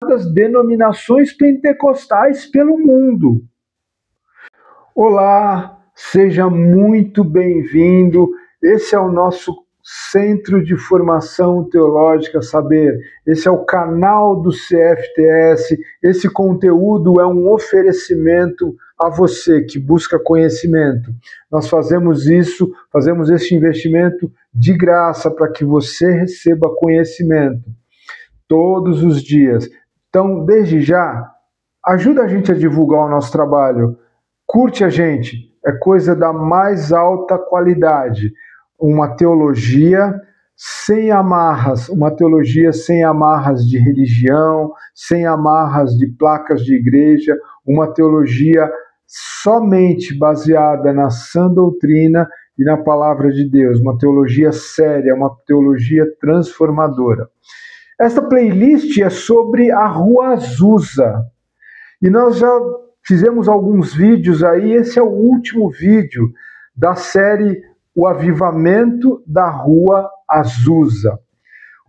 das denominações pentecostais pelo mundo. Olá, seja muito bem-vindo. Esse é o nosso Centro de Formação Teológica Saber. Esse é o canal do CFTS. Esse conteúdo é um oferecimento a você que busca conhecimento. Nós fazemos esse investimento de graça para que você receba conhecimento todos os dias. Então, desde já, ajuda a gente a divulgar o nosso trabalho. Curte a gente, é coisa da mais alta qualidade. Uma teologia sem amarras, de religião, sem amarras de placas de igreja, uma teologia somente baseada na sã doutrina e na palavra de Deus, uma teologia séria, uma teologia transformadora. Esta playlist é sobre a Rua Azusa, e nós já fizemos alguns vídeos aí. Esse é o último vídeo da série O Avivamento da Rua Azusa.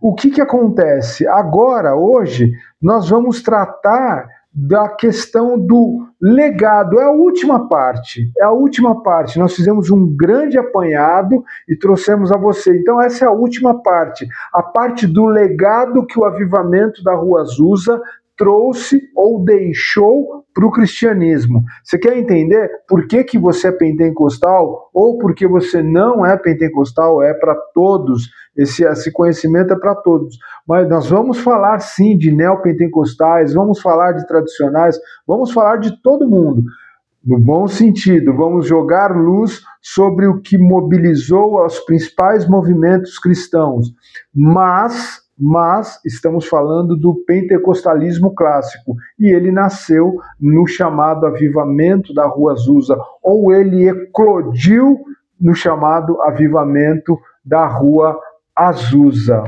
O que acontece? Agora, hoje, nós vamos tratar da questão do legado. É a última parte. Nós fizemos um grande apanhado e trouxemos a você. Então, essa é a última parte. A parte do legado que o avivamento da Rua Azusa trouxe ou deixou para o cristianismo. Você quer entender por que você é pentecostal ou por que você não é pentecostal? É para todos, esse conhecimento é para todos. Mas nós vamos falar sim de neopentecostais, vamos falar de tradicionais, vamos falar de todo mundo. No bom sentido, vamos jogar luz sobre o que mobilizou os principais movimentos cristãos. Mas estamos falando do pentecostalismo clássico, e ele nasceu no chamado avivamento da Rua Azusa, ou ele eclodiu no chamado avivamento da Rua Azusa.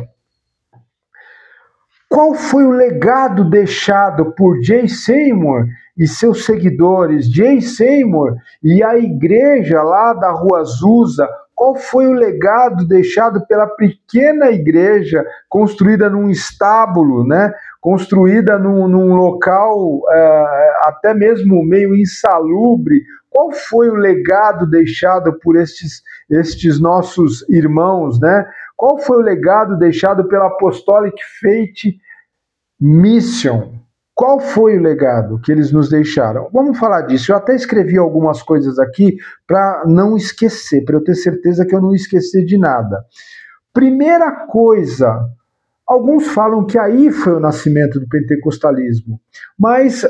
Qual foi o legado deixado por Jay Seymour e seus seguidores? Jay Seymour e a igreja lá da Rua Azusa. Qual foi o legado deixado pela pequena igreja, construída num estábulo, né? Construída num local até mesmo meio insalubre? Qual foi o legado deixado por estes nossos irmãos, né? Qual foi o legado deixado pela Apostolic Faith Mission? Qual foi o legado que eles nos deixaram? Vamos falar disso. Eu até escrevi algumas coisas aqui para não esquecer, para eu ter certeza que eu não esqueci de nada. Primeira coisa, alguns falam que aí foi o nascimento do pentecostalismo, mas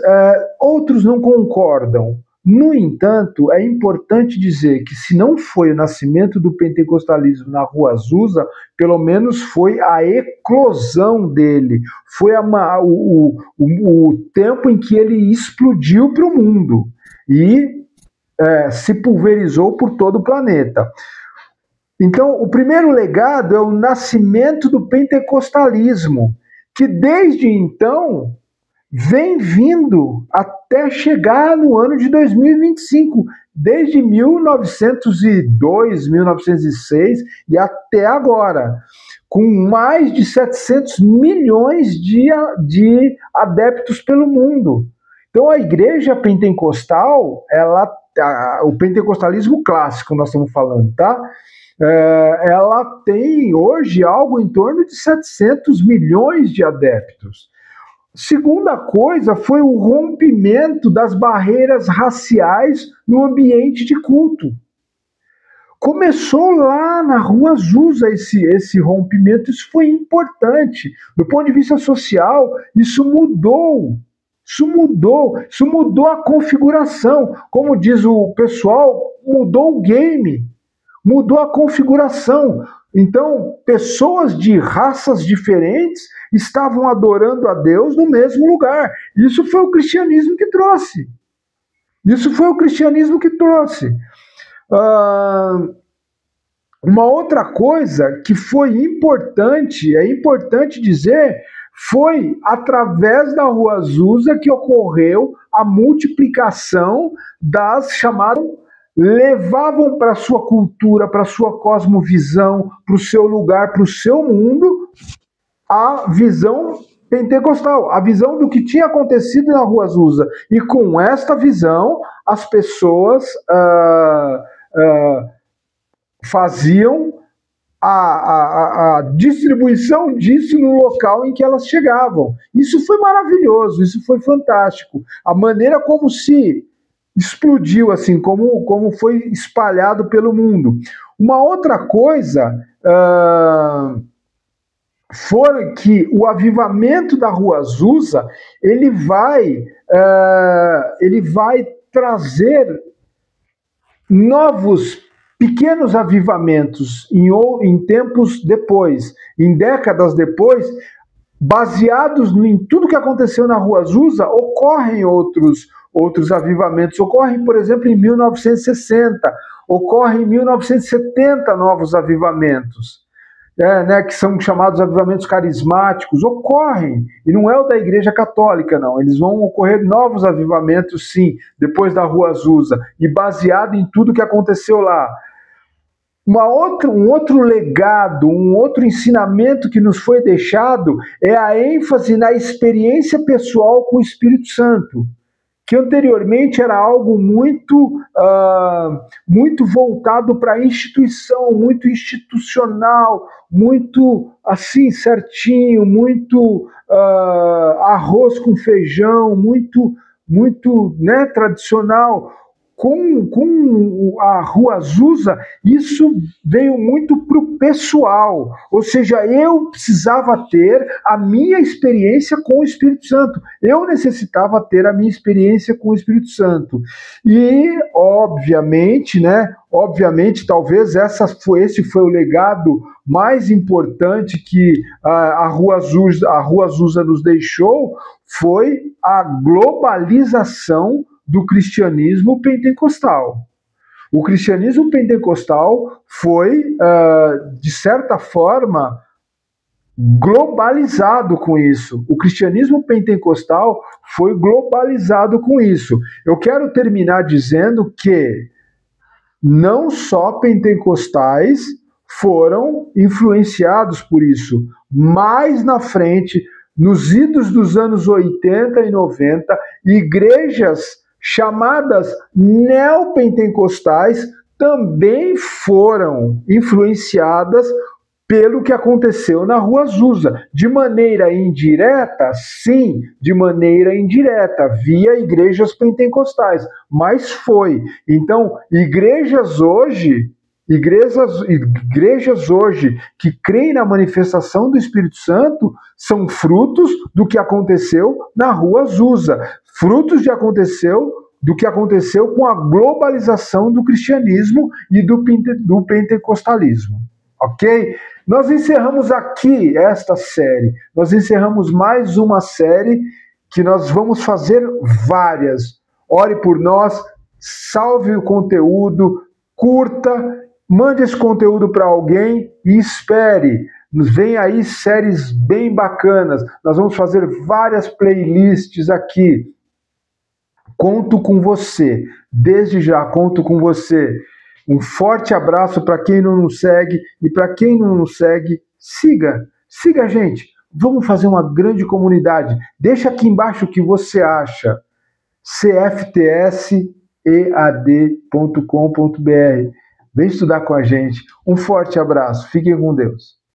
outros não concordam. No entanto, é importante dizer que se não foi o nascimento do pentecostalismo na Rua Azusa, pelo menos foi a eclosão dele, foi o tempo em que ele explodiu para o mundo e se pulverizou por todo o planeta. Então, o primeiro legado é o nascimento do pentecostalismo, que desde então vem vindo até chegar no ano de 2025, desde 1902, 1906 e até agora, com mais de 700 milhões de adeptos pelo mundo. Então a igreja pentecostal, o pentecostalismo clássico nós estamos falando, tá? Ela tem hoje algo em torno de 700 milhões de adeptos. Segunda coisa foi o rompimento das barreiras raciais no ambiente de culto. Começou lá na Rua Azusa esse rompimento. Isso foi importante. Do ponto de vista social, isso mudou a configuração. Como diz o pessoal, mudou o game, mudou a configuração. Então, pessoas de raças diferentes estavam adorando a Deus no mesmo lugar. Isso foi o cristianismo que trouxe. Uma outra coisa que foi importante, é importante dizer, foi através da Rua Azusa que ocorreu a multiplicação das chamadas, levavam para a sua cultura, para a sua cosmovisão, para o seu lugar, para o seu mundo, a visão pentecostal, a visão do que tinha acontecido na Rua Azusa. E com esta visão, as pessoas faziam a distribuição disso no local em que elas chegavam. Isso foi maravilhoso, isso foi fantástico. A maneira como se explodiu, assim, como foi espalhado pelo mundo. Uma outra coisa foi que o avivamento da Rua Azusa, ele vai trazer novos pequenos avivamentos em tempos depois, em décadas depois, baseados em tudo que aconteceu na Rua Azusa, ocorrem outros avivamentos. Ocorrem, por exemplo, em 1960, ocorrem em 1970 novos avivamentos, que são chamados avivamentos carismáticos, ocorrem, e não é o da Igreja Católica, não, eles vão ocorrer novos avivamentos, sim, depois da Rua Azusa, e baseado em tudo que aconteceu lá. Um outro legado, um outro ensinamento que nos foi deixado é a ênfase na experiência pessoal com o Espírito Santo, que anteriormente era algo muito voltado para a instituição, muito institucional, muito assim certinho, muito arroz com feijão, muito tradicional. Com a Rua Azusa, isso veio muito para o pessoal, ou seja, eu precisava ter a minha experiência com o Espírito Santo, eu necessitava ter a minha experiência com o Espírito Santo, e obviamente, talvez esse foi o legado mais importante que a Rua Azusa nos deixou, foi a globalização do cristianismo pentecostal. O cristianismo pentecostal foi, de certa forma, globalizado com isso. O cristianismo pentecostal foi globalizado com isso. Eu quero terminar dizendo que não só pentecostais foram influenciados por isso. Mais na frente, nos idos dos anos 80 e 90, igrejas chamadas neopentecostais também foram influenciadas pelo que aconteceu na Rua Azusa. De maneira indireta, sim, de maneira indireta, via igrejas pentecostais, mas foi. Então, igrejas hoje que creem na manifestação do Espírito Santo são frutos do que aconteceu na Rua Azusa, frutos do que aconteceu com a globalização do cristianismo e do pentecostalismo. Ok? Nós encerramos aqui esta série, nós encerramos mais uma série que nós vamos fazer várias. Ore por nós, salve o conteúdo, curta, mande esse conteúdo para alguém e espere. Vem aí séries bem bacanas. Nós vamos fazer várias playlists aqui. Conto com você. Desde já, conto com você. Um forte abraço para quem não nos segue. E para quem não nos segue, siga. Siga a gente. Vamos fazer uma grande comunidade. Deixa aqui embaixo o que você acha. cftsead.com.br. Vem estudar com a gente. Um forte abraço. Fiquem com Deus.